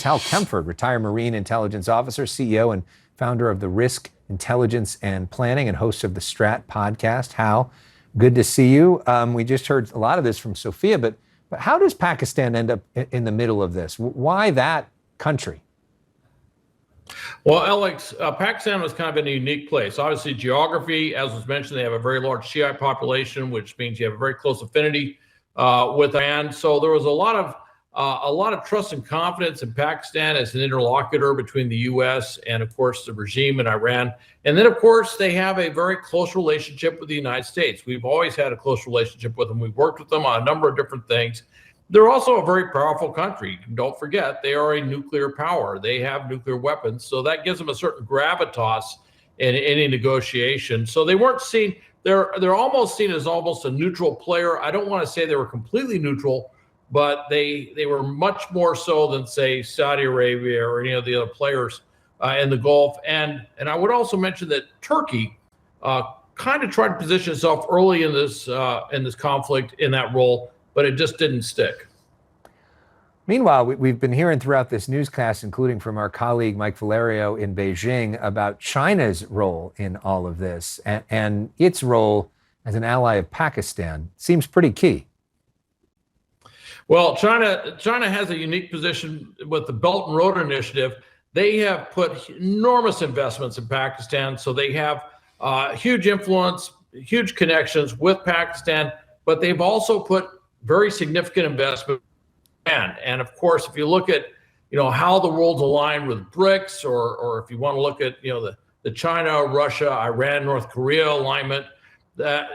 Hal Kempfer, retired Marine intelligence officer, CEO and founder of the Risk Intelligence and Planning and host of the Strat podcast. Hal, good to see you. We just heard a lot of this from Sophia, but how does Pakistan end up in the middle of this? Why that country? Well, Alex, Pakistan was kind of in a unique place. Obviously, geography, as was mentioned, they have a very large Shiite population, which means you have a very close affinity with Iran. So there was a lot of trust and confidence in Pakistan as an interlocutor between the U.S. and, of course, the regime in Iran. And then, of course, they have a very close relationship with the United States. We've always had a close relationship with them. We've worked with them on a number of different things. They're also a very powerful country. Don't forget, they are a nuclear power. They have nuclear weapons. So that gives them a certain gravitas in any negotiation. So they weren't seen, they're almost seen as almost a neutral player. I don't want to say they were completely neutral, but they were much more so than, say, Saudi Arabia or any of the other players in the Gulf. And I would also mention that Turkey kind of tried to position itself early in this conflict in that role, but it just didn't stick. Meanwhile, we've been hearing throughout this newscast, including from our colleague Mike Valerio in Beijing, about China's role in all of this and its role as an ally of Pakistan. Seems pretty key. Well, China has a unique position with the Belt and Road Initiative. They have put enormous investments in Pakistan, so they have huge influence, huge connections with Pakistan, but they've also put very significant investment. And of course, if you look at, how the world's aligned with BRICS, or if you want to look at, the China, Russia, Iran, North Korea alignment, that,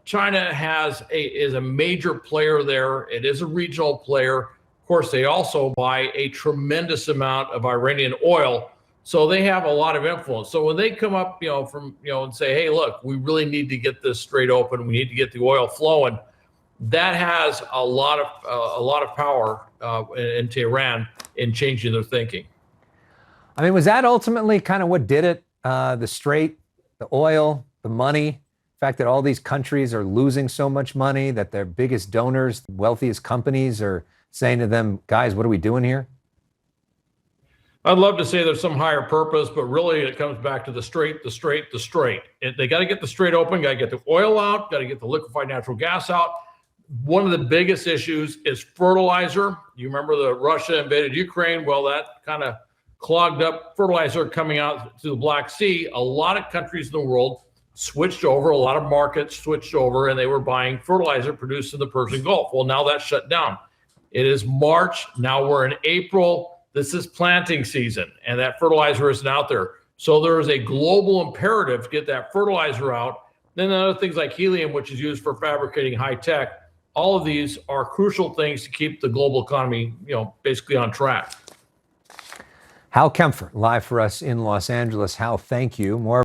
China is a major player there. It is a regional player. Of course, they also buy a tremendous amount of Iranian oil. So they have a lot of influence. So when they come up, and say, hey, look, we really need to get this strait open. We need to get the oil flowing. That has a lot of power into Iran in changing their thinking. I mean, was that ultimately kind of what did it? The strait, the oil, the money, the fact that all these countries are losing so much money, that their biggest donors, the wealthiest companies are saying to them, guys, what are we doing here? I'd love to say there's some higher purpose, but really it comes back to the strait. They got to get the strait open, got to get the oil out, got to get the liquefied natural gas out. One of the biggest issues is fertilizer. You remember the Russia invaded Ukraine? Well, that kind of clogged up fertilizer coming out to the Black Sea. A lot of countries in the world switched over, a lot of markets switched over, and they were buying fertilizer produced in the Persian Gulf. Well, now that's shut down. It is March. Now we're in April. This is planting season, and that fertilizer isn't out there. So there is a global imperative to get that fertilizer out. Then other things like helium, which is used for fabricating high tech. All of these are crucial things to keep the global economy, basically on track. Hal Kempfer, live for us in Los Angeles. Hal, thank you. More